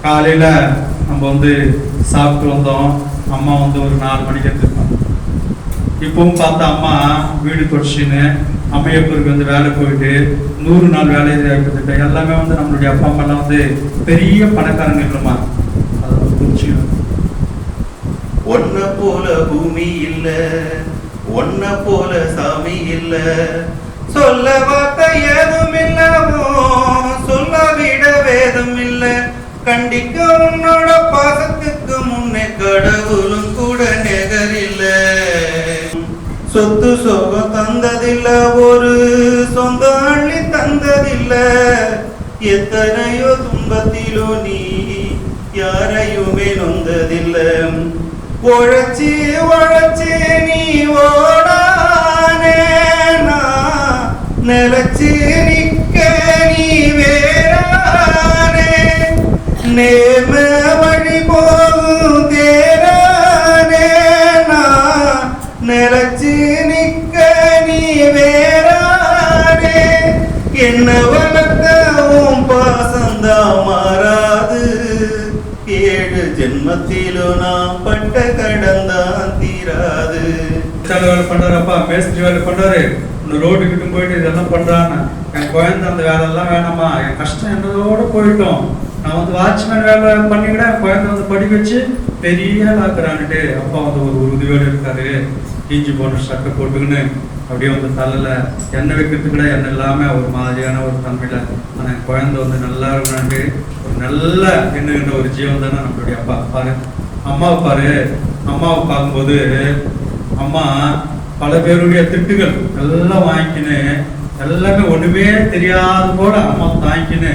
காலையில் நம்ம வந்து சாப்பிட்டு வந்தோம். அம்மா வந்து ஒரு 4 மணிக்கு எடுத்துருப்பாங்க. இப்பவும் பார்த்தா அம்மா வீடு தொடச்சின்னு அம்மையப்பருக்கு வந்து வேலை போயிட்டு 100 நாள் வேலையை எடுத்துட்டு எல்லாமே வந்து நம்மளுடைய அப்பா அம்மாலாம் வந்து பெரிய பணக்காரங்க இல்லைம்மா. அதை குறிச்சு ஒன்ன போல பூமி இல்ல, ஒன்ன போல சாமி இல்ல, சொல்ல வார்த்தை ஏதும் இல்லவோ, சொல்ல விட வேதம் இல்ல, கண்டிக்க உன்னோட பாசத்துக்கு முன்னே கடவுளும் கூட நிகரில்ல. சொத்து சோகம் தந்ததில்ல, ஒரு சொந்த அள்ளி தந்ததில்ல, எத்தனையோ துன்பத்திலோ நீ யாரையுமே நொந்ததில்லை. உழைச்சி உழைச்சி நீ ஓடானே, நிலச்சி நிக்க நீ வேறானே, நேர்ம வழி போகும் தேரானே, நிலச்சி நிக்க நீ வேறானே, என்ன வளர்த்தவும் பாசந்தா மாறாது, 7 ஜென்மத்திலும் நான் பட்ட கடந்தான் தீராது. வேலை பண்றாருப்பா, மேஸ்திரி வேலை பண்றாரு, ரோடு கிட்ட போயிட்டு இதெல்லாம் பண்றான்னு. என் குழந்தை அந்த வேலையெல்லாம் வேணாமா, என் கஷ்டம் என்னதோட போயிட்டோம், நான் வந்து வாட்ச்மேன் வேலை பண்ணிக்கிட்டேன், என் குழந்தை வந்து படிக்க வச்சு பெரிய ஆக்குறான்ட்டு அப்பா வந்து ஒரு உறுதியோடு இருக்காரு. இஞ்சி போன்ற சட்டை போட்டுக்கின்னு அப்படியே வந்து தலையில எண்ணெய் வைக்கிறதுக்கூட எண்ணெய் இல்லாமல் ஒரு மாதிரியான ஒரு தன்மையில ஆனால் என் குழந்தை வந்து நல்லா இருக்கணும்ட்டு ஒரு நல்ல எண்ணுகின்ற ஒரு ஜீவன் தானே நம்மளுடைய அப்பா. பாரு அம்மாவை பாரு, அம்மாவை பார்க்கும்போது அம்மா பல பேருடைய திட்டுகள் எல்லாம் வாங்கிக்கின்னு எல்லாமே ஒண்ணுமே தெரியாத போல அம்மா தாங்கிக்கின்னு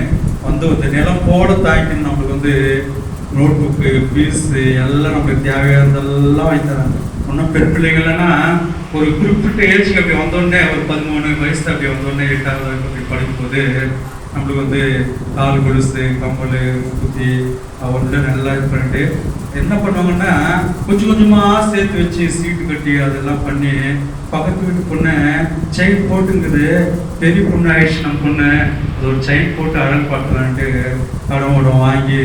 வந்து இந்த நிலம் போட தாங்கிக்கின்னு நம்மளுக்கு வந்து நோட் புக்கு ஃபீஸு எல்லாம் நம்மளுக்கு தேவையானதெல்லாம் வாங்கி தராங்க. ஒன்றும் பெண் பிள்ளைகள்னா ஒரு குறிப்பிட்ட ஏஜுக்கு அப்படி வந்தோடனே ஒரு 13 வயசு அப்படி வந்தோடனே 8வது அப்படி படிக்கும்போது நம்மளுக்கு வந்து கால் கொலுசு கம்பல் குத்தி அவர்கிட்ட நல்லா இது பண்ணிட்டு என்ன பண்ணுவாங்கன்னா கொஞ்சம் கொஞ்சமாக சேர்த்து வச்சு சீட்டு கட்டி அதெல்லாம் பண்ணி பக்கத்து வீட்டு பொண்ணை செயின் போட்டுங்குது, பெரிய பொண்ணு ஆயிடுச்சு நம்ம பொண்ணு, அது ஒரு செயின் போட்டு அழகு பார்க்கலான்ட்டு கடவுடம் வாங்கி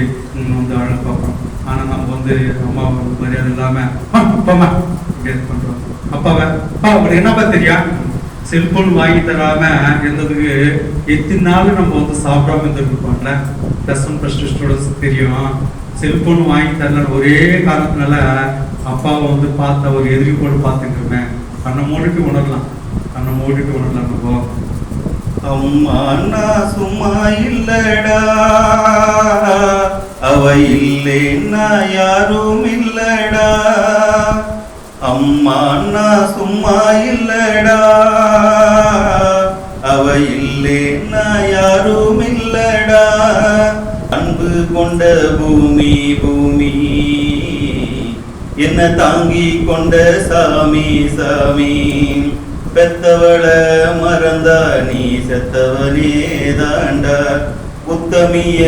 வந்து அழகு பார்ப்போம். ஆனால் நம்ம வந்து அம்மா வந்து மரியாதை இல்லாமல் அப்பாம்மா இப்படி இது பண்ணுறோம். அப்பாவை அப்பா உங்களுக்கு என்னப்பா தெரியா, செல்போன் வாங்கி தராம இருந்ததுக்கு எத்தனை நாள் நம்ம வந்து சாப்பிடாம இருந்திருப்போம்ல. +1 +2 ஸ்டூடெண்ட்ஸ் தெரியும், செல்போன் வாங்கி தரல ஒரே காரணத்தினால அப்பாவை வந்து பார்த்த ஒரு எதிரி போட்டு பார்த்துக்கிறோமே, கண்ணை மூடிட்டு உணரலாம், கண்ணை மூடிட்டு உணரலாம். நம்ம அம்மா நான் சும்மா இல்லடா, அவ இல்லைன்னா யாரும் இல்லடா, அம்மா நான் சும்மா இல்லடா, அவ இல்லைன்னா யாரும் இல்லடா, அன்பு கொண்ட பூமி பூமி என்ன தாங்கி கொண்ட சாமி சாமி, பெத்தவள மறந்தா நீ செத்தவனே தாண்டா, உத்தமிய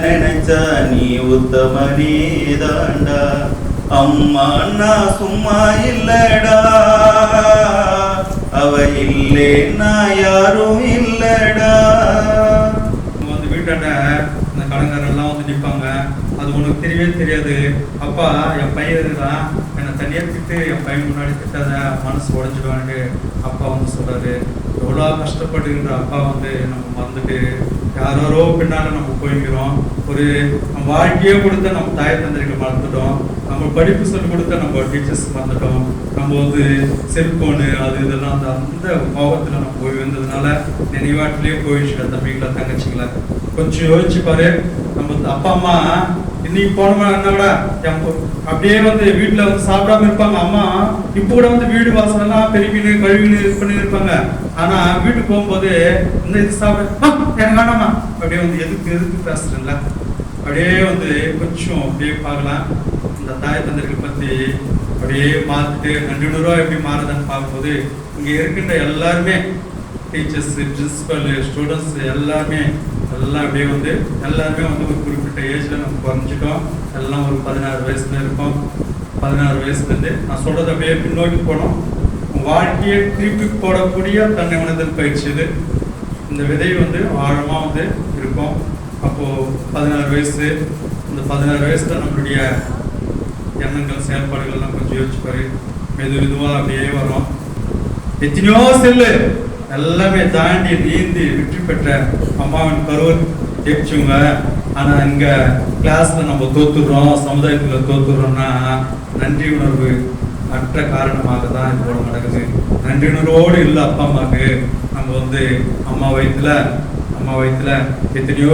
நினைச்சா நீ உத்தமனே தாண்டா, அம்மா நான் சும்மா இல்லடா, அவ இல்லைன்னா யாரும் இல்லடா. வந்து வீட்டாண்ட இந்த கடங்காரெல்லாம் வந்து நிற்பாங்க, அது உனக்கு தெரியவே தெரியாது. அப்பா என் பையன் இருக்குதான், என்னை தனியாக திட்டு, என் பையன் முன்னாடி திட்டாத மனசு உடஞ்சிடுவான்ட்டு அப்பா வந்து சொல்றாரு. எவ்வளோ கஷ்டப்படுகின்ற அப்பா வந்து நம்ம மறந்துட்டு யாரோ பின்னால் நம்ம போய்க்கிறோம். ஒரு நம்ம வாழ்க்கையே கொடுத்த நம்ம தாய் தந்தைகள் மறந்துட்டோம், நம்ம படிப்பு சொல்லி கொடுத்த நம்ம டீச்சர்ஸ் மறந்துட்டோம், நம்ம வந்து செல்போனு அது இதெல்லாம் அந்த கோபத்தில் நம்ம போய் வந்ததுனால நினைவாட்டிலேயே போயிடுச்சு. தம்பிகளை தங்கச்சிங்களை கொஞ்சம் யோசிச்சு பாரு. நம்ம அப்பா அம்மா இன்னைக்கு போனோம்னா என்ன கூட அப்படியே வந்து வீட்டில் வந்து சாப்பிடாம இருப்பாங்க. அம்மா இப்போ கூட வந்து வீடு வாசலெல்லாம் பெருகின்னு கழுவின்னு இது பண்ணி இருப்பாங்க. ஆனா வீட்டுக்கு போகும்போது இந்த இது சாப்பிட எனக்கு வேணாமா அப்படியே வந்து எதுக்கு பேசுறேன்ல அப்படியே வந்து கொஞ்சம் அப்படியே பார்க்கலாம். இந்த தாய் தந்தர்கள் பத்தி அப்படியே மாற்றிட்டு 200 ரூபா எப்படி மாறுதுன்னு பார்க்கும்போது இங்கே இருக்கின்ற எல்லாருமே டீச்சர்ஸ், பிரின்சிபல், ஸ்டூடெண்ட்ஸ் எல்லாருமே எல்லாம் அப்படியே வந்து எல்லாருமே வந்து ஒரு குறிப்பிட்ட ஏஜில் நம்ம குறைஞ்சிட்டோம். எல்லாம் ஒரு 16 வயசுல இருக்கோம். 16 வயசுலேருந்து நான் சொல்கிறது அப்படியே பின்னோக்கி போனோம். வாழ்க்கையை திருப்பி போடக்கூடிய தன்னை உணர்தல் பயிற்சி இது. இந்த விதை வந்து ஆழமாக வந்து இருக்கும். அப்போது 16 வயசு அந்த 16 வயசுல நம்மளுடைய எண்ணங்கள் செயல்பாடுகள் எல்லாம் கொஞ்சம் யோசிச்சு பாரு. மெதுவா அப்படியே வரும். எத்தனையோ செல்லு எல்லாமே தாண்டி நீந்தி வெற்றி பெற்ற அம்மாவின் கருவர் ஜெயிச்சவங்க. ஆனா இங்க கிளாஸ்ல நம்ம தோத்துடுறோம், சமுதாயத்துல தோத்துடுறோம்னா நன்றி உணர்வு அற்ற காரணமாக தான் இது போல நடக்குது. நன்றி உணர்வோடு இல்லை அப்பா அம்மாவுக்கு. நம்ம அம்மா வயிற்றுல எத்தனையோ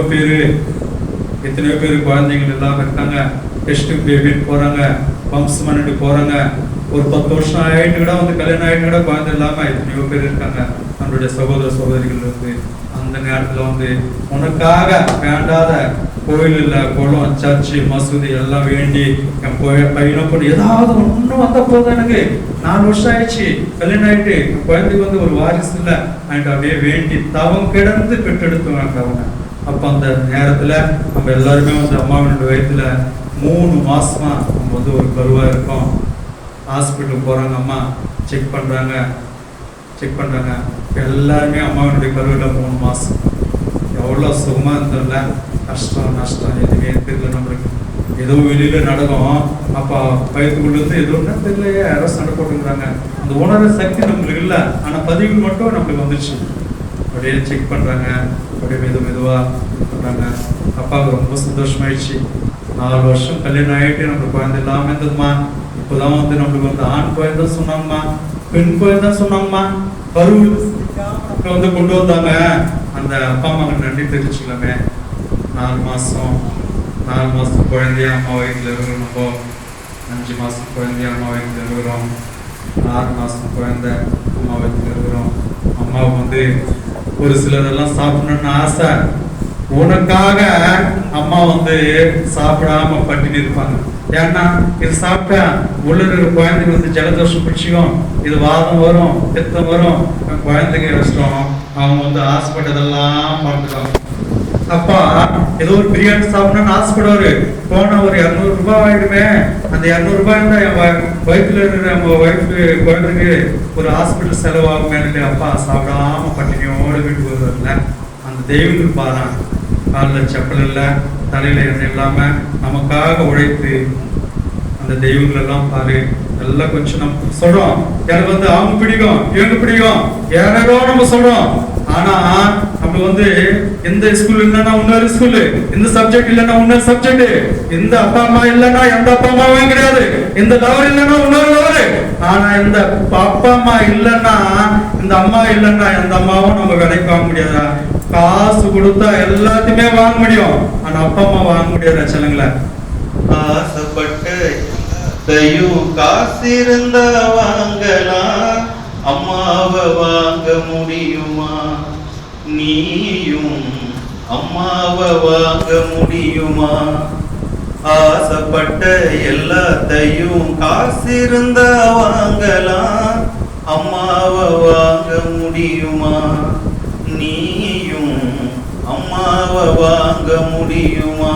பேர் குழந்தைகள் எல்லாம் இருக்காங்க. டெஸ்ட் பேபின்னு போறாங்க, பம்ப்ஸ் பண்ணிட்டு போறாங்க. ஒரு 10 வருஷம் ஆயிட்டு கூட கல்யாணம் ஆயிட்டு கூட குழந்தை இல்லாம எத்தனையோ பேர் இருக்காங்க. நம்மளுடைய சகோதர சகோதரிகள் அந்த நேரத்துல உனக்காக வேண்டாத கோயில் இல்ல, குளம், சர்ச்சு, மசூதி எல்லாம் வேண்டி என் பையனை கொண்டு ஏதாவது ஒன்றும் வந்த போதும். எனக்கு 4 வருஷம் ஆயிடுச்சு, கல்யாணம் ஆயிட்டு என் குழந்தைக்கு ஒரு வாரிசு இல்லை அண்ட் அப்படியே வேண்டி தவம் கிடந்து பெற்றெடுத்துவாங்க அவங்க. அப்ப அந்த நேரத்துல நம்ம எல்லாருமே அம்மாவினுடைய வயிற்றுல 3 மாசமா நம்ம ஒரு கருவா இருக்கோம். ஹாஸ்பிட்டல் போறாங்க, அம்மா செக் பண்றாங்க. எல்லாருமே அம்மாவினுடைய கருவில 3 மாசம். எவ்வளவு சுகமா இருந்ததில்ல. கஷ்டம் நஷ்டம் எதுவுமே தெரியல நம்மளுக்கு. ஏதோ வெளியில நடக்கும், அப்பா வயிற்றுக்குள்ள இருந்து ஏதோ தெரியலையே, யாரோ சண்டை போட்டுக்கிறாங்க. அந்த உணர்வு சக்தி நம்மளுக்கு இல்லை, ஆனா பதிவு மட்டும் நம்மளுக்கு வந்துச்சு. அப்படியே செக் பண்றாங்க, அப்படியே மெதுவா பண்றாங்க. அப்பாவுக்கு ரொம்ப சந்தோஷமாயிடுச்சு. 4 வருஷம் கல்யாணம் ஆயிட்டு நம்மளுக்கு குழந்தை இல்லாம இருந்ததுமா. இப்போதான் நம்மளுக்கு ஆண் குழந்தை சொன்னாங்கம்மா, பெண் குழந்தை சொன்னாங்கம்மா. கருவில் கொண்டு வந்தாங்க. அந்த அப்பா அம்மாவுக்கு நன்றி தெரிவிச்சுக்கலாமே. 4 மாசம் குழந்தைய அம்மா வயிற்றுல இருக்கிறோம். நம்ம 5 மாசம் குழந்தைய அம்மா வயிற்றுல இருக்கிறோம். 6 மாசம் குழந்தை அம்மா வயிற்றுல இருக்கிறோம். அம்மாவுக்கு ஒரு சிலரெல்லாம் சாப்பிடணும்னு ஆசை. உனக்காக அம்மா சாப்பிடாம பட்டினி இருப்பாங்க. ஏன்னா இது சாப்பிட்டா உள்ள இருக்கிற குழந்தைக்கு ஜலதோஷம் பிடிச்சிக்கும், இது வாதம் வரும், பித்தம் வரும், குழந்தைங்க கஷ்டம். அவங்க ஆசைப்பட்டதெல்லாம் பார்த்துக்காங்க. அப்பா ஏதோ ஒரு பிரியாணி சாப்பிடணும்னு ஆசைப்படுவாரு. போனா ஒரு 200 ரூபாய் ஆயிடுமே. அந்த 200 ரூபாய் என் வயிற்றுல இருக்கிற நம்ம வயிற்று குழந்தைக்கு ஒரு ஹாஸ்பிட்டல் செலவாகுமே. அப்பா சாப்பிடாம பட்டினியோட வீட்டுக்கு வருவார்ல. அந்த தெய்வங்கள் பாரு, காலில் செப்பல் இல்லை, தலையில எண்ணெய் இல்லாம நமக்காக உழைத்து அந்த தெய்வங்கள் எல்லாம் பாரு. எல்லாம் கொஞ்சம் நம்ம சொல்றோம், எனக்கு அவங்க பிடிக்கும், இவங்க பிடிக்கும், யாரோ நம்ம சொல்றோம். ஆனா நம்ம எந்த ஸ்கூல் இல்லைன்னா இன்னொரு ஸ்கூலு, இந்த சப்ஜெக்ட் இல்லைன்னா இன்னொரு சப்ஜெக்ட், இந்த அப்பா அம்மா இல்லைன்னா எந்த அப்பா அம்மாவும் கிடையாது, இந்த லவர் இல்லைன்னா இன்னொரு லவர். ஆனா இந்த அப்பா அம்மா இல்லைன்னா, இந்த அம்மா இல்லைன்னா எந்த அம்மாவும் நம்ம விலைக்கு வாங்க முடியாதா? காசு கொடுத்தா எல்லாத்தையுமே வாங்க முடியும், ஆனா அப்பா அம்மா வாங்க முடியாத சொல்லுங்கள. ஆசைப்பட்டு காசு இருந்தா வாங்கலாம், அம்மாவை வாங்க முடியுமா? நீயும் அம்மாவை வாங்க முடியுமா? ஆசைப்பட்ட எல்லாத்தையும் காசு இருந்தா வாங்கலாம், அம்மாவை வாங்க முடியுமா? நீயும் அம்மாவை வாங்க முடியுமா?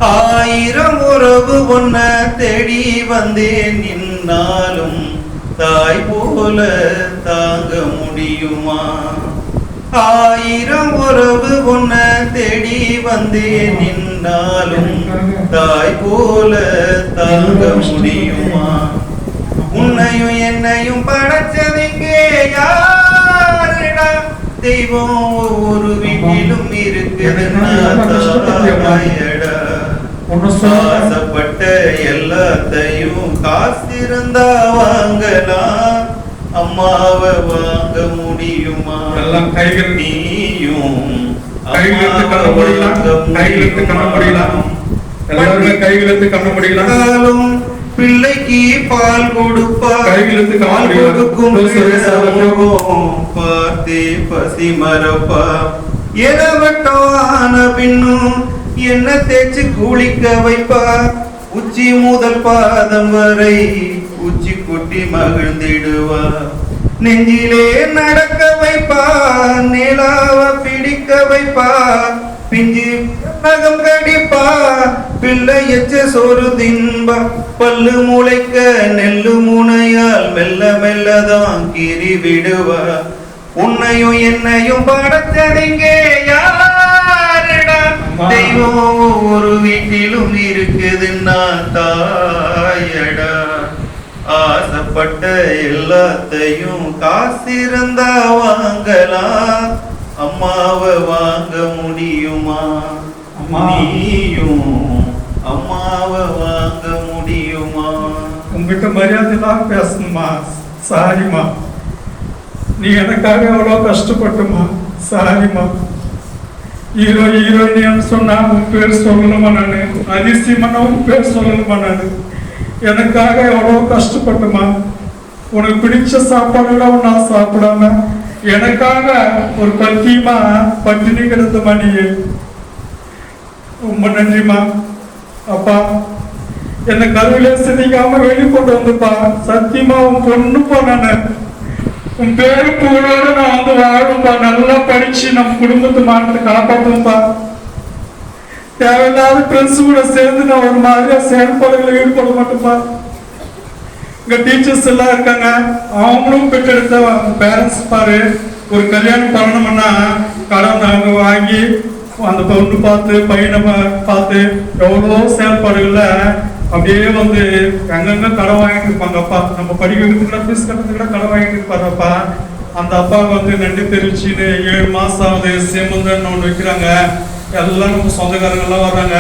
1000 உறவு ஒன்ன தேடி வந்தேன், நின்னாலும் தாய் போல தாங்க முடியுமா? 1000 உறவு ஒன்ன தேடி வந்தேன், நின்னாலும் தாய் போல தாங்க முடியுமா? உன்னையும் என்னையும் படைச்சவங்க யாருடா? தெய்வம் ஒவ்வொரு வீட்டிலும் இருக்குதுன்னா தாயடா. ஆசைப்பட்ட எல்லாத்தையும் காசு இருந்தா வாங்கலாம், அம்மாவை வாங்க முடியுமா? எல்லாம் கைகள் நீயும் கைகளுக்கு கண்ண முடியலாம். பிள்ளைக்கு பால் கொடுப்பா, கைகளுக்கு பால் கொடுக்கும் பார்த்தே பசி மரப்பா. எலவட்டம் ஆன பின்னும் என்ன தேய்ச்சி குளிக்க வைப்பா. உச்சி முதல் பாதம் வரை உச்சி குட்டி மகிழ்ந்திடுவா. நெஞ்சிலே நடக்க வைப்பா, நிலாவ பிடிக்க வைப்பா. பிஞ்சு நகம் கடிப்பா, பிள்ளை எச்ச சோறு தின்பா. பல்லு முளைக்க நெல்லு முனையால் மெல்ல மெல்லதான் கீறி விடுவா. உன்னையும் என்னையும் படைச்சதிங்க யாருடா? அம்மா. தெய்வம் ஒவ்வொரு வீட்டிலும் இருக்குதுன்னா தாயடா. ஆசைப்பட்ட எல்லாத்தையும் காசிருந்தா வாங்கலாம், அம்மாவை வாங்க முடியுமா? அம்மா. நீயும் அம்மாவை வாங்க முடியுமா? உங்ககிட்ட மரியாதைலாம் பேசணுமா? சாரிம்மா, நீ எனக்காக எவ்வளோ கஷ்டப்பட்டுமா. சாரிம்மா. ஹீரோயின் சொன்னா உன் பேர் சொல்லணுமா? நான் அதிசயமான உன் பேர் சொல்லணுமா? நான் எனக்காக எவ்வளோ கஷ்டப்பட்டுமா. உனக்கு பிடிச்ச சாப்பாடுலாம் நான் சாப்பிடாம எனக்காக ஒரு பத்தியமா பட்டினி கிடந்தமா. நீ ரொம்ப நன்றிம்மா. அப்பா, என்னை கருவிலே சிதிக்காம வெளிக்கொண்டு வந்துப்பா. சத்தியமா உன் பொண்ணுப்பா. நான் உன் பேரு புகழோட நான் வந்து வாழும்பா. நல்லா படிச்சு நம்ம குடும்பத்து மானத்தை காப்பாற்றும்பா. தேவையில்லாத ஃப்ரெண்ட்ஸ் கூட சேர்ந்து நான் ஒரு மாதிரியா செயல்பாடுகளை ஈடுபட மாட்டேன்ப்பா. இங்க டீச்சர்ஸ் எல்லாம் இருக்காங்க, அவங்களும் பெற்றெடுத்த பேரண்ட்ஸ் பாரு. ஒரு கல்யாணம் பண்ணணும்னா கடன் நாங்க வாங்கி அந்த பொண்ணு பார்த்து பையனை பார்த்து எவ்வளோ செயல்பாடுகள்ல அப்படியே வந்து எங்கெங்க கடன் வாங்கிட்டு இருப்பாங்கப்பா. நம்ம படிக்க வைக்கிறதுக்கு ஃபீஸ் கட்டுறதுக்கு கூட கடன் வாங்கிட்டு இருப்பாருப்பா. அந்த அப்பாவுக்கு வந்து நன்றி தெரிவிச்சுன்னு 7 மாசம் ஆகுது சேமந்தன்னு ஒன்று வைக்கிறாங்க. எல்லாம் நம்ம சொந்தக்காரங்கெல்லாம் வர்றாங்க.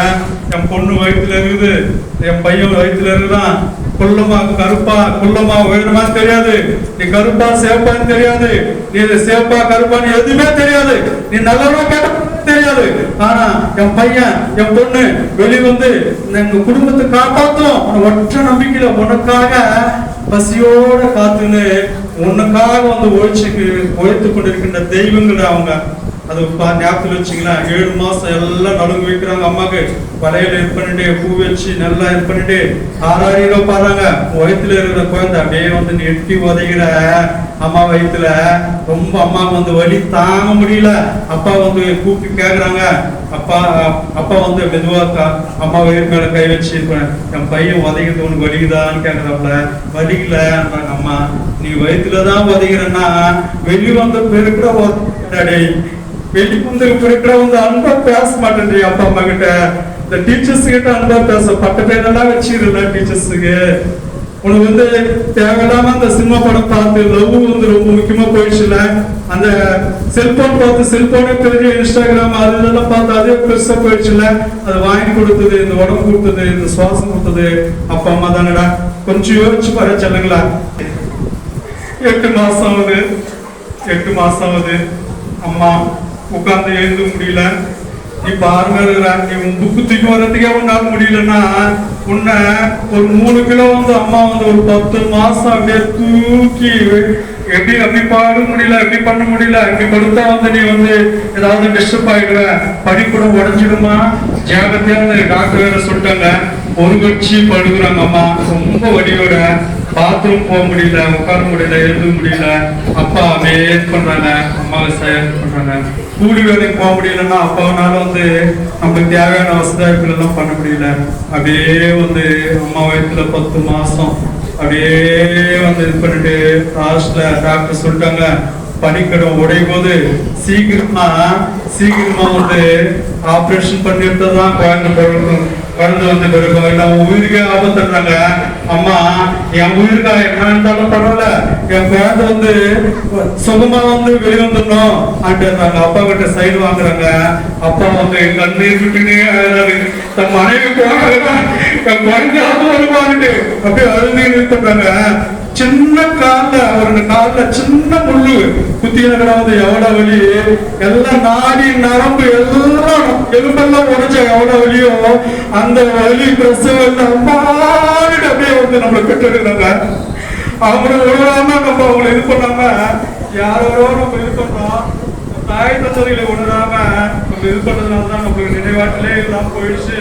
என் பொண்ணு வயிற்றுல இருக்குது, என் பையன் வயிற்றுல இருக்குதான். குள்ளமா கருப்பா குள்ளமா உயரமான்னு தெரியாது, நீ கருப்பா சேப்பான்னு தெரியாது, நீ சேப்பா கருப்பான்னு எதுவுமே தெரியாது, நீ நல்லவா கேட்ட தெரியாது. ஆனா என் பையன் என் பொண்ணு வெளி வந்து எங்க குடும்பத்தை காப்பாத்தும் ஒற்ற நம்பிக்கையில உனக்காக பசியோட காத்துன்னு உனக்காக வந்து உழைத்து கொண்டிருக்கின்ற தெய்வங்கள் அவங்க. அது ஞாபகத்தில் வச்சுங்களா. 7 மாசம் எல்லாம் நடுங்கு வைக்கிறாங்க. அம்மாக்கு வளையல இது பண்ணிட்டு பூ வச்சு நல்லா இது பண்ணிட்டு 6 பாருங்க. வயிற்றுல இருக்கிற குழந்தை அப்படியே வந்து நீ எட்டி உதைகிற அம்மா வயிற்றுல. ரொம்ப அம்மாவுக்கு வந்து வலி தாங்க முடியல. அப்பா வந்து கூப்பிட்டு கேட்குறாங்க. அப்பா வந்து மெதுவாக்கா அம்மா வயிறு மேல கை வச்சு இருப்பேன். என் பையன் உதைக்கிறது உனக்கு வலிக்குதான்னு கேட்குறாப்புல. வலிக்கலன்றாங்க அம்மா. நீ வயிற்றுலதான் உதைக்கிறன்னா வெளி வந்த பேரு கூட உதடே. வெளிப்புந்து இருக்கிற வந்து அன்பா பேச மாட்டேன் அப்பா அம்மா கிட்ட. இந்த டீச்சர்ஸ் கிட்ட அன்பா பேச பட்ட பேரெல்லாம் வச்சுருந்தா டீச்சர்ஸுக்கு. உனக்கு வந்து தேவையில்லாம அந்த சினிமா படம் பார்த்து லவ் வந்து ரொம்ப முக்கியமா போயிடுச்சுல. அந்த செல்போன் பார்த்து செல்போனே பெரிய இன்ஸ்டாகிராம் அது இதெல்லாம் பார்த்து அதே பெருசா போயிடுச்சுல. அது வாங்கி கொடுத்தது, இந்த உடம்பு கொடுத்தது, இந்த சுவாசம் கொடுத்தது அப்பா அம்மா தானடா. கொஞ்சம் யோசிச்சு பாரு செல்லுங்களா. 8 மாசம் ஆகுது 8 மாசம் ஆகுது. அம்மா உட்கார்ந்து எழுத முடியல. நீ பாருங்க, நீ உன் புக்கு தூக்கி வர்றதுக்கே உன்னால முடியலன்னா உன்னை ஒரு 3 கிலோ வந்து அம்மா வந்து ஒரு 10 மாசம் அப்படியே தூக்கி எப்படி பாட முடியல, எப்படி பண்ண முடியல. இப்படி படுத்தா வந்து நீ வந்து ஏதாவது டிஸ்டர்ப் ஆயிடுவ, படிக்கூட உடஞ்சிடுமா. ஜாகிரதையா டாக்டர் வேற சொல்லிட்டாங்க. ஒரு கட்சி படுக்கிறாங்க அம்மா ரொம்ப வலியோட. பாத்ரூம் போக முடியல, உட்கார முடியல, எழுத முடியல. அப்பா வேஸ்ட் பண்றாங்க, அம்மாவை செயல் பண்றாங்க. கூலி வேலைக்கு போக முடியலன்னா அப்பாவனால வந்து நம்மளுக்கு தேவையான வசதிகள் எல்லாம் பண்ண முடியல. அப்படியே வந்து அம்மா வயசுல 10 மாசம் அப்படியே வந்து இது பண்ணிட்டு லாஸ்ட்ல டாக்டர் சொல்லிட்டாங்க பனிக்கடம் உடையும் போது சீக்கிரமா வந்து ஆப்ரேஷன் பண்ணிட்டு தான் குழந்தை வந்து பிறகு நம்ம உயிருக்கே ஆபத்துறாங்க. அம்மா என் உயிருக்கா என்ன இருந்தாலும் பரவாயில்ல, என் குழந்தை வந்து சுகமா வந்து வெளிவந்துடணும் அப்படின்றாங்க. அப்பா கிட்ட சைடு வாங்குறாங்க. அப்பா வந்து கண்ணீர் விட்டுனே அழுதாரு. தன் மனைவி என் குழந்தை வருவான்ட்டு அப்படியே அழுது நிறுத்துறாங்க. சின்ன கால்ல சின்ன முள்ளு குத்தினது எவ்வளவு வலி. எல்லாம் நாடி நரம்பு எல்லாம் எலும்பெல்லாம் உடைச்ச எவ்வளவு வலியோ அந்த வலி பிரசவம் அம்மாட்டு அப்படியே வந்து நம்மளை பெற்றுக்கிறாங்க. அவங்களை உணராம நம்ம அவங்களை இது பண்ணாம யாரோ நம்ம இது பண்றோம். தாய் தந்தைகளை உணராம நம்ம இது பண்ணதுனாலதான் நம்மளுக்கு நினைவாட்டிலே இல்லாம போயிடுச்சு.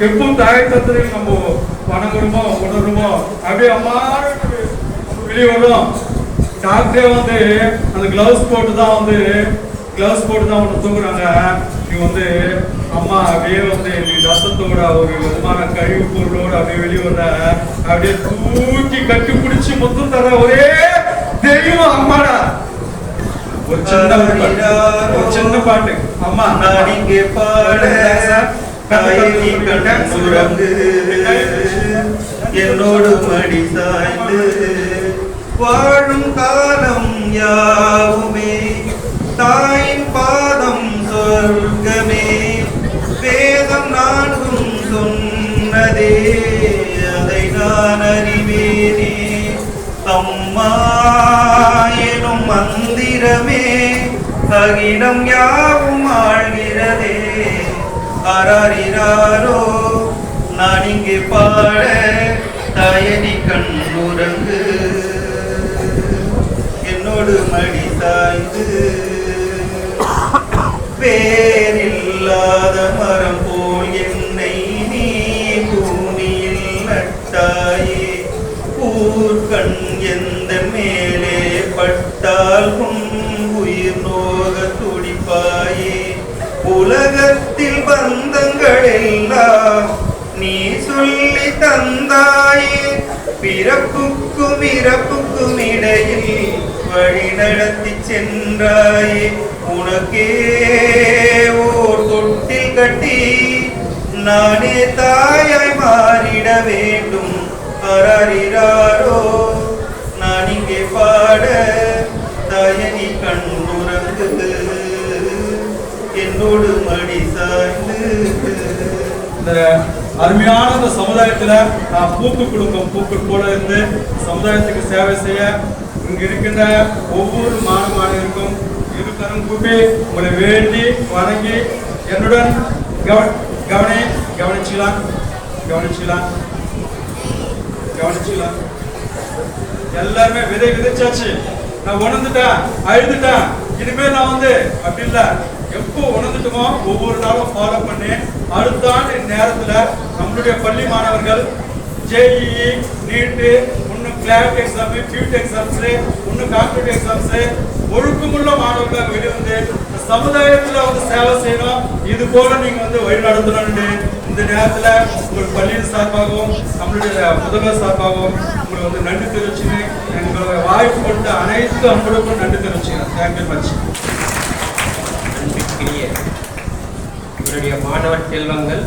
எப்பவும் தாய் தந்தைகள் நம்ம வணங்குறோமோ உணருமோ அப்படியே அம்மாட்டு வெளியே வரும். டாக்டரே வந்து அந்த கிளவுஸ் போட்டு தான் ஒன்று தூங்குறாங்க. நீ வந்து அம்மா அப்படியே வந்து நீ ரத்தத்தோட ஒரு விதமான கழிவு பொருளோட அப்படியே வெளியே வர அப்படியே தூக்கி கட்டி பிடிச்சி மொத்தம் தர ஒரே தெய்வம் அம்மாடா. ஒரு சின்ன சின்ன பாட்டு அம்மா நான் இங்கே பாட தாயனி கண்ணுறங்கு என்னோடு மடி சாய்ந்து வாழும் காலம் யாவுமே தாயின் பாதம் சொர்க்கமே வேதம் நான்கும் சொன்னதே அதை நான் அறிவேனே அம்மா எனும் மந்திரமே அகிலம் யாவும் ஆழ்கிறதே ஆராரிராரோ நான் இங்கே பாட தாயனி கண்ணுறங்கு என்னோடு மடி சாய்ந்து வேறில்லாத மரம் போல் என்னை நீ பூமியில் நட்டாயே ஊர்கண் எந்த மேலே பட்டால் உயிர் நோக துடிப்பாயே உலகத்தில் பந்தங்கள் எல்லாம் நீ சொல்லி தந்தாயே பிறப்புக்கும் இறப்புக்கும் இடையில் வழி நடத்தி சென்றாயே உனக்கே ஓர் தொட்டில் கட்டி நானே தாயாய் மாறிட வேண்டும் அராரிராரோ நான் இங்கே பாட தாயனி கண்ணுறங்கு என்னோடு மடி சாய்ந்து. இந்த அருமையான இந்த சமுதாயத்துல நான் பூக்கு குடும்பம் பூக்கள் போல இருந்து சமுதாயத்துக்கு சேவை செய்ய இங்க இருக்கின்ற ஒவ்வொரு மாணவர்களுக்கும் இருக்கரும் கூப்பி உங்களை வேண்டி வணங்கி என்னுடன் கவனிச்சுக்கலாம் எல்லாருமே விதைச்சாச்சு. நான் உணர்ந்துட்டேன், அழுதுட்டேன், இனிமேல் நான் வந்து அப்படி இல்லை, எப்போ உணர்ந்துட்டோமோ ஒவ்வொரு நாளும் ஃபாலோ பண்ணி அடுத்த ஆண்டு நேரத்துல நம்மளுடைய பள்ளி மாணவர்கள் ஜேஇஇ நீட்டு இன்னும் கிளாட் எக்ஸாம் ஃபியூட் எக்ஸாம்ஸ் இன்னும் காம்படிட்டிவ் எக்ஸாம்ஸ் ஒழுக்கமுள்ள மாணவர்கள் வெளிவந்து சமுதாயத்துல வந்து சேவை செய்யணும். இது போல நீங்க வந்து வழி நடத்தணும்னு இந்த நேரத்துல உங்கள் பள்ளியின் சார்பாகவும் நம்மளுடைய முதல்வர் சார்பாகவும் உங்களுக்கு வந்து நன்றி தெரிவிச்சுன்னு எங்களுடைய வாய்ப்பு கொடுத்த அனைத்து அன்புகளுக்கும் நன்றி தெரிவிச்சுக்கிறேன். Thank you much. இவருடைய மாணவ செல்வங்கள்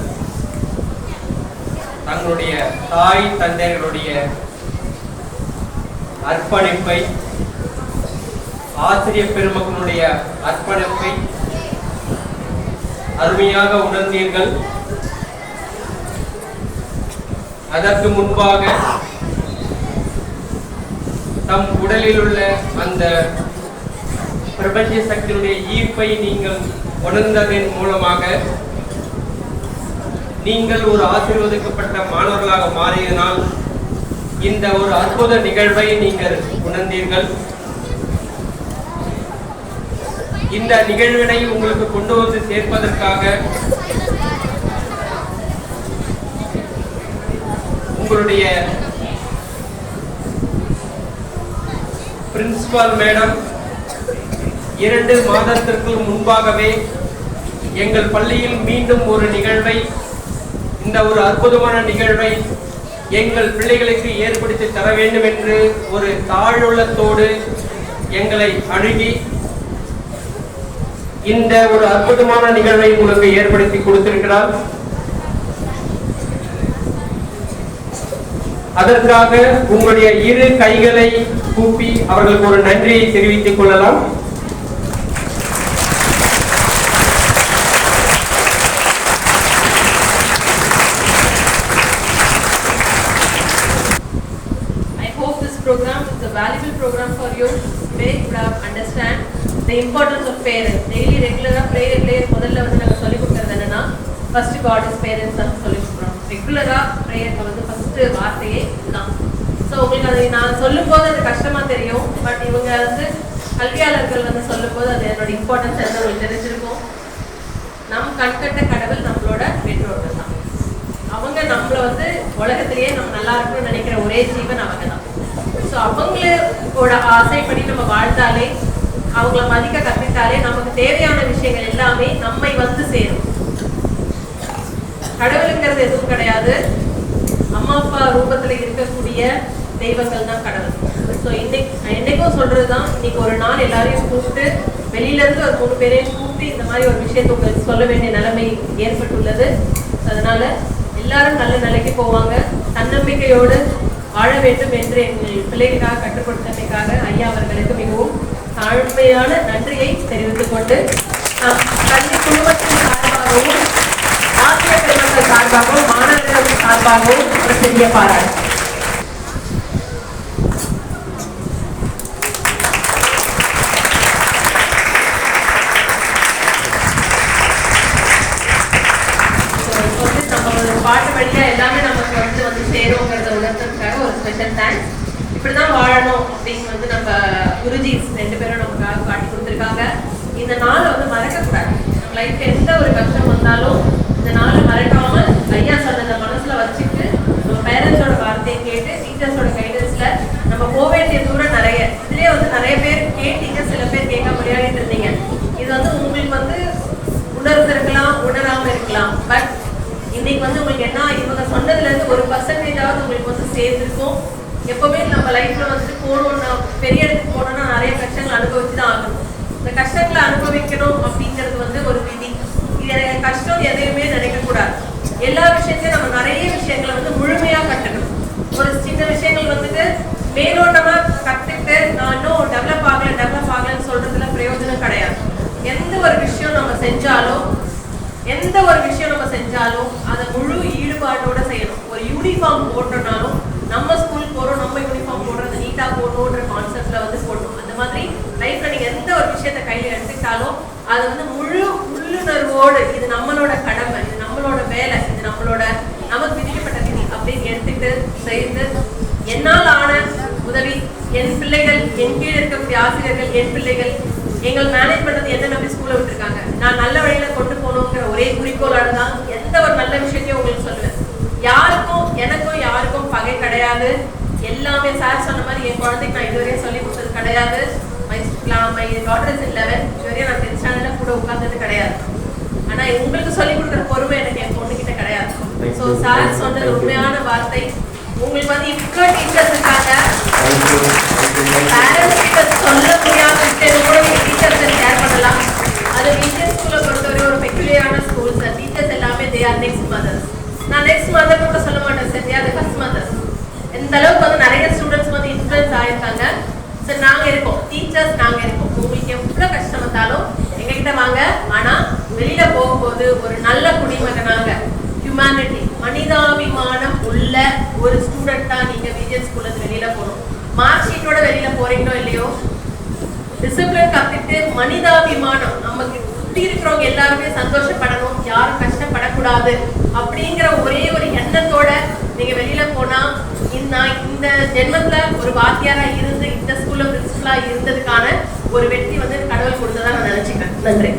தங்களுடைய தாய் தந்தையர்களுடைய அர்ப்பணிப்பை, ஆசிரியர் பெருமக்களுடைய அர்ப்பணிப்பை அருமையாக உணர்ந்தீர்கள். அதற்கு முன்பாக தம் உடலில் உள்ள அந்த பிரபஞ்ச சக்தியுடைய ஈர்ப்பை நீங்கள் உணர்ந்ததன் மூலமாக நீங்கள் ஒரு ஆசீர்வதிக்கப்பட்ட மாணவர்களாக மாறியதனால் இந்த ஒரு அற்புத நிகழ்வை நீங்கள் உணர்ந்தீர்கள். இந்த நிகழ்வினை உங்களுக்கு கொண்டு வந்து சேர்ப்பதற்காக உங்களுடைய பிரின்சிபால் மேடம் 2 மாதத்திற்கு முன்பாகவே எங்கள் பள்ளியில் மீண்டும் ஒரு நிகழ்வை, இந்த ஒரு அற்புதமான நிகழ்வை எங்கள் பிள்ளைகளுக்கு ஏற்படுத்தி தர வேண்டும் என்று ஒரு தாழ்வுள்ளத்தோடு எங்களை அணுகி இந்த ஒரு அற்புதமான நிகழ்வை உங்களுக்கு ஏற்படுத்தி கொடுத்திருக்கிறார். அதற்காக உங்களுடைய 2 கைகளை கூப்பி அவர்களுக்கு ஒரு நன்றியை தெரிவித்துக் கொள்ளலாம். Program is a valuable program for you. Today you would have understand the importance of parents. Daily regular prayer முதல்ல வந்து நாங்க சொல்லி கொடுக்கிறது என்னன்னா first God is parents தான் சொல்லி கொடுக்கிறோம். ரெகுலரா பிரேயர்ல வந்து ஃபர்ஸ்ட் வார்த்தையே இதுதான். ஸோ உங்களுக்கு அதை நான் சொல்லும்போது அது கஷ்டமா தெரியும். பட் இவங்க வந்து கல்வியாளர்கள் வந்து சொல்லும்போது அது என்னோட இம்பார்ட்டன்ஸ் என்ன உங்களுக்கு தெரிஞ்சிருக்கும். நம் கண்கண்ட கடவுள் நம்மளோட பெற்றோர்கள் தான். அவங்க நம்மள வந்து உலகத்திலேயே நம்ம நல்லா இருக்கணும்னு நினைக்கிற ஒரே ஜீவன் அவங்க தான். ஸோ அவங்களோட ஆசைப்படி நம்ம வாழ்ந்தாலே, அவங்கள மதிக்க கற்றுட்டாலே நமக்கு தேவையான விஷயங்கள் எல்லாமே நம்மை வந்து சேரும். கடவுளுங்கிறது எதுவும் கிடையாது, அம்மா அப்பா ரூபத்தில் இருக்கக்கூடிய தெய்வங்கள் தான் கடவுள். ஸோ என்னைக்கும் சொல்றது தான், இன்னைக்கு ஒரு நாள் எல்லாரையும் கூப்பிட்டு வெளியில இருந்து ஒரு 3 பேரையும் கூப்பிட்டு இந்த மாதிரி ஒரு விஷயத்தை உங்களுக்கு சொல்ல வேண்டிய நிலைமை ஏற்பட்டுள்ளது. அதனால எல்லாரும் நல்ல நிலைக்கு போவாங்க. தன்னம்பிக்கையோடு வாழ வேண்டும் என்று எங்கள் பிள்ளைகளுக்காக கற்றுக் கொடுத்தமைக்காக ஐயா அவர்களுக்கு மிகவும் தாழ்மையான நன்றியை தெரிவித்துக் கொண்டு கல்வி குழுமத்தின் சார்பாகவும் ஆசிரியர் பெருமக்கள் சார்பாகவும் மாணவர்கள் சார்பாகவும் ஒரு பெரிய பாராட்டு. பாட்டு வழியா எல்லாமே நமக்கு வந்து சேருங்கிறத உணர்த்துறதுக்காக ஒரு ஸ்பெஷல் தேங்க்ஸ். இப்படிதான் வாழணும் அப்படின்னு நம்ம குருஜிஸ் 2 பேரும் நமக்காக காட்டி கொடுத்துருக்காங்க. இந்த நாளை வந்து மறக்கக்கூடாது. நம்ம லைஃப்ல எந்த ஒரு கஷ்டம் வந்தாலும் இந்த நாளை மறக்காம ஐயா சொன்னதை மனசுல வச்சுட்டு நம்ம பேரண்ட்ஸோட வார்த்தையை கேட்டு டீச்சர்ஸோட கைடன்ஸ்ல நம்ம போக வேண்டிய தூரம் நிறைய. இதுலயே வந்து நிறைய பேர் கேட்டீங்க, சில பேர் கேட்க முடியாதுன்னு இருந்தீங்க. இது வந்து உங்களுக்கு வந்து உணர்ந்திருக்கலாம், உணராம இருக்கலாம். பட் இன்னைக்கு வந்து உங்களுக்கு என்ன இவங்க சொன்னதுல இருந்து 1% உங்களுக்கு வந்து சேர்ந்துருக்கும். எப்பவுமே நம்ம லைஃப்ல வந்துட்டு போகணும்னா பெரிய இடத்துக்கு போகணும்னா நிறைய கஷ்டங்களை அனுபவிச்சுதான் ஆகணும். இந்த கஷ்டங்களை அனுபவிக்கணும் அப்படிங்கிறது வந்து ஒரு விதி. இது எனக்கு கஷ்டம் எதையுமே நினைக்க கூடாது. எல்லா விஷயத்தையும் நம்ம நிறைய விஷயங்களை வந்து முழுமையா கற்றுக்கணும். ஒரு சின்ன விஷயங்கள் வந்துட்டு மேலோட்டமா கத்துக்கிட்டு நான் இன்னும் டெவலப் ஆகலன்னு சொல்றதுல பிரயோஜனம் கிடையாது. எந்த ஒரு விஷயம் நம்ம செஞ்சாலும் அதை முழு ஈடுபாட்டோட செய்யணும். ஒரு யூனிஃபார்ம் போட்டோம்னாலும் நம்ம ஸ்கூல் போறோம், நம்ம யூனிஃபார்ம் போடுறது நீட்டா போடணுன்ற கான்செப்ட்ல வந்து போடணும். அந்த மாதிரி லைஃப்ல நீங்க எந்த ஒரு விஷயத்த கையில எடுத்துக்கிட்டாலும் அது வந்து முழு உள்ளுணர்வோடு இது நம்மளோட கடமை, இது நம்மளோட வேலை, இது நமக்கு விதிக்கப்பட்ட விதி அப்படின்னு எடுத்துக்கிட்டு செய்து என்னால் ஆன உதவி என் பிள்ளைகள், என் கீழ் இருக்கக்கூடிய ஆசிரியர்கள், என் பிள்ளைகள், எங்கள் மேனேஜ் பண்றது என்ன நம்பி ஸ்கூல்ல விட்டுருக்காங்க. நான் நல்ல வழியில கொண்டு போகணுங்கிற ஒரே குறிக்கோளோட தான் எந்த ஒரு நல்ல விஷயத்தையும் உங்களுக்கு சொல்லுவேன். எனக்கும் யாருக்கும் பகை கிடையாது. எல்லாமே சார் சொன்ன மாதிரி என் குழந்தைக்கு நான் இதுவரையும் சொல்லி கொடுத்தது கிடையாது. My daughter is 11. இதுவரையும் நான் 10th ஸ்டாண்டர்ட்ல கூட உட்கார்ந்தது கிடையாது. ஆனா உங்களுக்கு சொல்லி கொடுக்குற பொறுமை எனக்கு என் பொண்ணுகிட்ட கிடையாது. ஸோ சார் சொன்னது உண்மையான வார்த்தை. உங்களுக்கு வந்து இப்போ டீச்சர்ஸ் இருக்காங்க, பேரண்ட்ஸ் கிட்ட சொல்ல முடியாத விஷயம் கூட நீங்க டீச்சர்ஸ் ஷேர் பண்ணலாம். அது இந்தியன் ஸ்கூலை பொறுத்தவரை ஒரு பெக்குலியரான ஸ்கூல் சார். டீச்சர்ஸ் எல்லாமே தே ஆர் நெக்ஸ்ட் மதர்ஸ். நான் நெக்ஸ்ட் மதர் கூட சொல்ல மாட்டேன் sir, they are the first mothers. இந்த அளவுக்கு வந்து நிறைய ஸ்டூடெண்ட்ஸ் வந்து இன்ஃப்ளூயன்ஸ் ஆயிருக்காங்க சார். நாங்க இருக்கோம், டீச்சர்ஸ் நாங்க இருக்கோம். உங்களுக்கு எவ்வளவு கஷ்டம் வந்தாலும் எங்ககிட்ட வாங்க. ஆனா வெளியில போகும்போது ஒரு நல்ல குடிமகனாக ஹியூமனிட்டி, மனிதாபிமானம் உள்ள ஒரு ஸ்டூடெண்டா நீங்க விஜயன் ஸ்கூல்ல வெளியில போகணும். மார்க் ஷீட்டோட வெளியில போறீங்களோ இல்லையோ, டிசிப்ளின் கத்துட்டு மனிதாபிமானம், நமக்கு சுத்தி இருக்கிறவங்க எல்லாருமே சந்தோஷப்படணும், யாரும் கஷ்டப்படக்கூடாது அப்படிங்கிற ஒரே ஒரு எண்ணத்தோட நீங்க வெளியில போனா இந்த ஜென்மத்துல ஒரு வாத்தியாரா இருந்து இந்த ஸ்கூல்ல பிரின்சிபலா இருந்ததுக்கான ஒரு வெற்றி வந்து கடவுள் கொடுத்ததா நான் நினைச்சுக்கிறேன். நன்றி.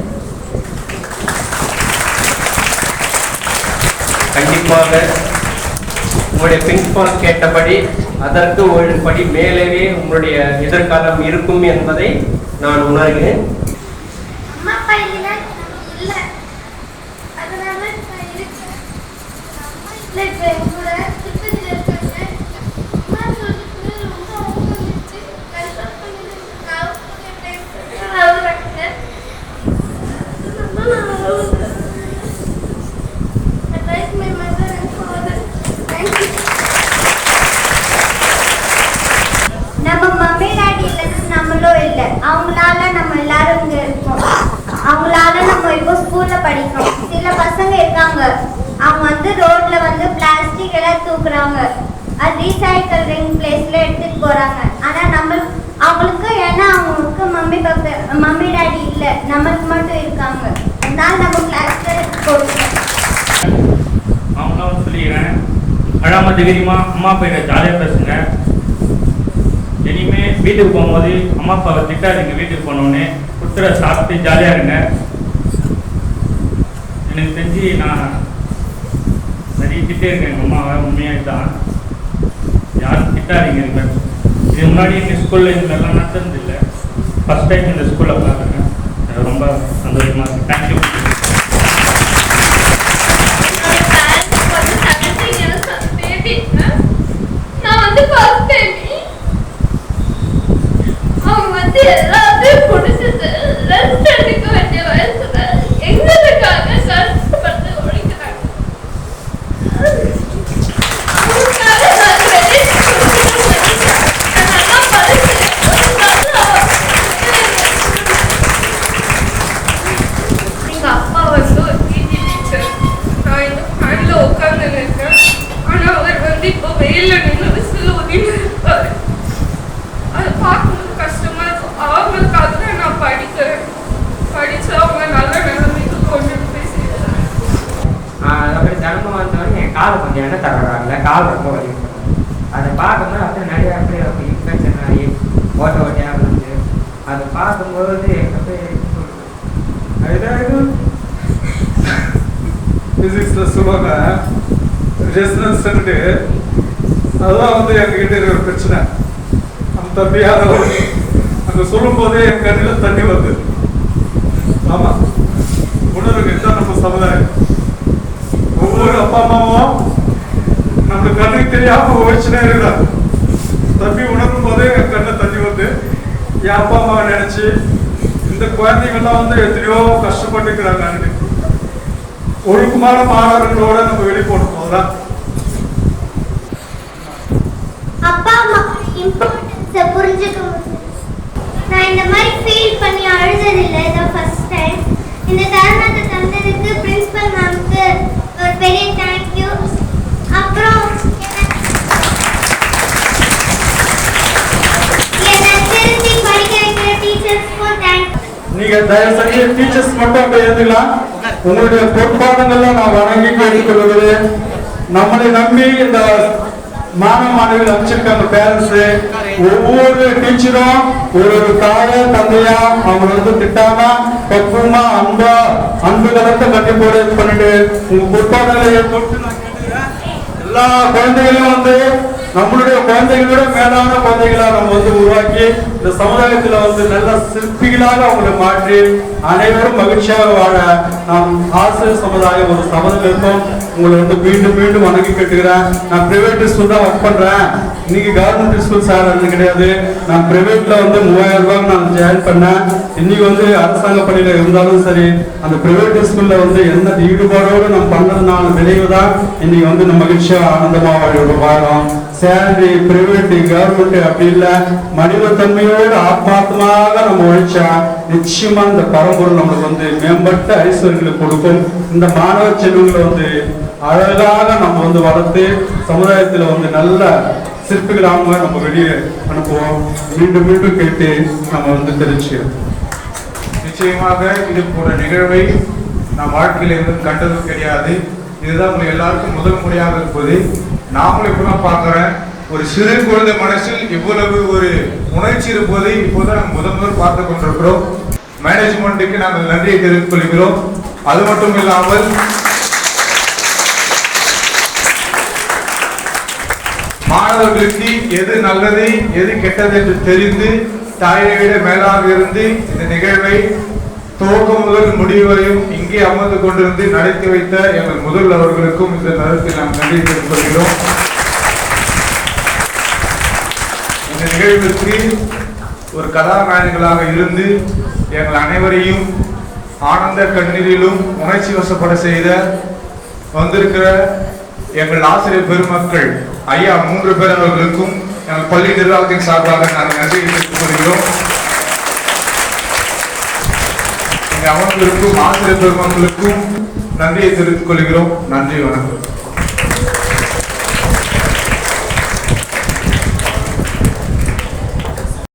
கண்டிப்பாக உங்களுடைய பிரின்சிபால் கேட்டபடி அதற்கு ஒரு படி மேலேயே உங்களுடைய எதிர்காலம் இருக்கும் என்பதை நான் உணர்கிறேன். அவங்களால நம்ம எல்லாரும் இங்க இருக்கோம். அவங்களால நம்ம இப்போ ஸ்கூல்ல படிக்கிறோம். சில பசங்க இருக்காங்க, அவங்க வந்து ரோட்ல வந்து பிளாஸ்டிக் எல்லாம் தூக்குறாங்க, அது ரீசைக்கிளிங் பிளேஸ்ல எடுத்துட்டு போறாங்க. ஆனா அவங்களுக்கு ஏன்னா அவங்களுக்கு மம்மி டாடி இல்ல, நம்மளுக்கு மட்டும் இருக்காங்க. அதனால நம்ம கிளாஸ்ல போடுறோம். அவங்களாம் சொல்லிக்கிறேன், அழாம தைரியமா அம்மா அப்பா ஜாலியாக பேசுங்க. இனிமே வீட்டுக்கு போகும்போது அம்மா அப்பாவை திட்டாதீங்க. வீட்டுக்கு போனோடனே குத்துற சாப்பிட்டு ஜாலியாக இருங்க. எனக்கு தெரிஞ்சு நான் நிறைய திட்டே இருக்கேன் எங்கள் அம்மாவை. உண்மையாக தான், யாரும் திட்டாதீங்க. இது முன்னாடி எங்கள் ஸ்கூலில் இந்த மாதிரிலாம் நடந்தது இல்லை. ஃபஸ்ட் டைம் இந்த ஸ்கூலில் பார்க்குறேன். ரொம்ப சந்தோஷமாக இருக்குது. தேங்க்யூ. எல்லாத்தையும் பிடிச்சது ரெஸ்ட் எடுக்க வேண்டிய வயசுல எங்களுக்காக கஷ்டப்பட்டு உழைக்கிறாங்க. அவங்களுக்காக நான் credit கொடுக்கணும்னு நினைச்சேன். எங்க அப்பா வந்து ஒரு பிஜி டீச்சர். நான் இந்த ஃபேன்ல உட்கார்ந்து இருக்கேன். ஆனா அவர் வந்து இப்போ வெயில்ல நின்று விசில் ஊதிட்டு இருப்பாரு. அதை பார்க்கும்போது கஷ்டமா இருக்கும். அவங்களுக்காக தான் நான் படிக்கிறேன். படிச்சு அவங்க நல்ல நிலைமைக்கு கொண்டு போய் சேர்க்கிறேன். அப்புறம் தினமும் வந்தவொடனே என் காலை கொஞ்சம் எண்ணெய் தர்றாங்கல்ல, கால் ரொம்ப வலி. அதை பார்க்கும்போது அப்படியே நிறைய அப்படியே இன்ஃபெக்ஷன் ஆகி ஓட்டையாக இருந்துச்சு. அதை பார்க்கும்போது எங்கள் போய் பிசிக்ஸில் சொல்லுவாங்க ரெசனன்ஸ் அதுதான் வந்து எங்ககிட்ட இருக்கிற பிரச்சனை. அந்த தம்பியாக அங்கே சொல்லும் போதே என் கண்ணில் தண்ணி வருது. ஆமாம், உணர்வுக்கு தான் நம்ம சமுதாயம். ஒவ்வொரு அப்பா அம்மாவும் நம்மளுக்கு கண்ணுக்கு தெரியாம ஓடிச்சுனே இருக்கிறாங்க. தம்பி உணரும் போதே என் கண்ணில் தண்ணி வருது. என் அப்பா அம்மாவை நினைச்சு இந்த குழந்தைங்கள்லாம் வந்து எத்தனையோ கஷ்டப்பட்டுக்கிறாங்க. ஒழுக்கமான மாணவர்களோட நம்ம வெளிப்படும் போதுதான் அப்பா அம்மா இம்பார்ட்டன்ஸை புரிஞ்சுக்க முடியும். நான் இந்த மாதிரி ஃபீல் பண்ணி அழுததில்லை. இதான் ஃபர்ஸ்ட் டைம். இந்த தருணத்தை தந்ததுக்கு பிரின்சிபல் மேம்க்கு ஒரு பெரிய தேங்க்யூ. அப்புறம் என்னை திருத்தி படிக்க வைக்கிற டீச்சர்ஸ்க்கும் தேங்க்யூ. நீங்க தயவு செஞ்சு டீச்சர்ஸ் மட்டும் அப்படி எழுதுக்கலாம். உங்களுடைய பொறுப்பாளங்கள்லாம் நான் வணங்கி கேட்டுக்கொள்கிறேன். நம்மளை நம்பி இந்த மாணவ மாணவிகள் அமைச்சிருக்காங்க பேரண்ட்ஸ். ஒவ்வொரு டீச்சரும் ஒரு தாய தந்தையா அவங்க வந்து திட்டாம பக்குவமா அன்பு கலத்தை கட்டி போட பண்ணிட்டு உங்க பொறுப்பாளர்களை தொட்டு நான் கேட்டுக்கிறேன். எல்லா குழந்தைகளும் வந்து நம்மளுடைய குழந்தைகளோட மேலான குழந்தைகளா நம்ம வந்து உருவாக்கி இந்த சமுதாயத்துல வந்து நல்ல சிற்பிகளாக அவங்களை மாற்றி அனைவரும் மகிழ்ச்சியாக வாழ நாம் ஆசிரியர் சமுதாயம் ஒரு சபதம் இருக்கும். உங்களை வந்து மீண்டும் மீண்டும் வணங்கி கேட்டுக்கிறேன். நான் பிரைவேட் ஸ்கூல் தான் ஒர்க் பண்றேன். இன்னைக்கு கவர்மெண்ட் ஸ்கூல் சார் கிடையாது. நான் பிரைவேட்ல வந்து 3000 ரூபாய்க்கு நான் ஜாயின் பண்ணேன். இன்னைக்கு வந்து அரசாங்க பள்ளியில இருந்தாலும் சரி அந்த பிரைவேட் ஸ்கூல்ல வந்து எந்த ஈடுபாடோடு நம்ம பண்ணதுனால விளைவு தான் இன்னைக்கு வந்து நம்ம மகிழ்ச்சியா ஆனந்தமா வாழறோம். சேலரி பிரைவேட் கவர்மெண்ட் அப்படி இல்லை, மனித தன்மையோடு ஆத்மார்த்தமாக நம்ம உழைச்சா நிச்சயமா இந்த பரம்பொருள் நம்மளுக்கு வந்து மேம்பட்ட ஐஸ்வர்யங்களை கொடுக்கும். இந்த மாணவ செல்வங்களை வந்து அழகாக நம்ம வந்து வளர்த்து சமுதாயத்தில் வந்து நல்ல சிற்பிகளாக நம்ம வெளியே அனுப்புவோம். மீண்டும் மீண்டும் கேட்டு நம்ம வந்து தெரிஞ்சுக்கிறோம். நிச்சயமாக இது போன்ற நிகழ்வை நான் வாழ்க்கையில் எதுவும் கண்டதும் கிடையாது. இதுதான் உங்களுக்கு எல்லாருக்கும் முதல் முறையாக இருப்பது. நாமளும் இப்பதான் பார்க்கிறேன். ஒரு சிறு குழந்தை மனசில் இவ்வளவு ஒரு உணர்ச்சி இருப்பதை இப்போதான் நாம் முதல் பார்த்து கொண்டிருக்கிறோம். மேனேஜ்மெண்ட்டுக்கு நாங்கள் நன்றியை தெரிவித்துக் கொள்கிறோம். அது மட்டும் இல்லாமல் மாணவர்களுக்கு எது நல்லது எது கெட்டது என்று தெரிந்து தாயை விட மேலாக இருந்து இந்த நிகழ்வை துவக்கம் முதல் முடிவு வரையும் இங்கே அமர்ந்து கொண்டிருந்து நடத்தி வைத்த எங்கள் முதல் அவர்களுக்கும் இந்த நேரத்தில் நாம் நன்றி தெரிவித்துக் கொள்கிறோம். இந்த நிகழ்வுக்கு ஒரு கதாநாயகர்களாக இருந்து எங்கள் அனைவரையும் ஆனந்த கண்ணீரிலும் உணர்ச்சி வசப்பட செய்த வந்திருக்கிற எங்கள் ஆசிரியர் பெருமக்கள் ஐயா 3 பேர் அவர்களுக்கும் எங்கள் பள்ளி நிர்வாகத்தின் சார்பாக நாங்கள் நன்றி தெரிவித்துக் கொள்கிறோம். அமர்ந்திருக்கும் ஆசிரியர் பெருமக்களுக்கும் நன்றியை தெரிவித்துக் கொள்கிறோம். நன்றி, வணக்கம்.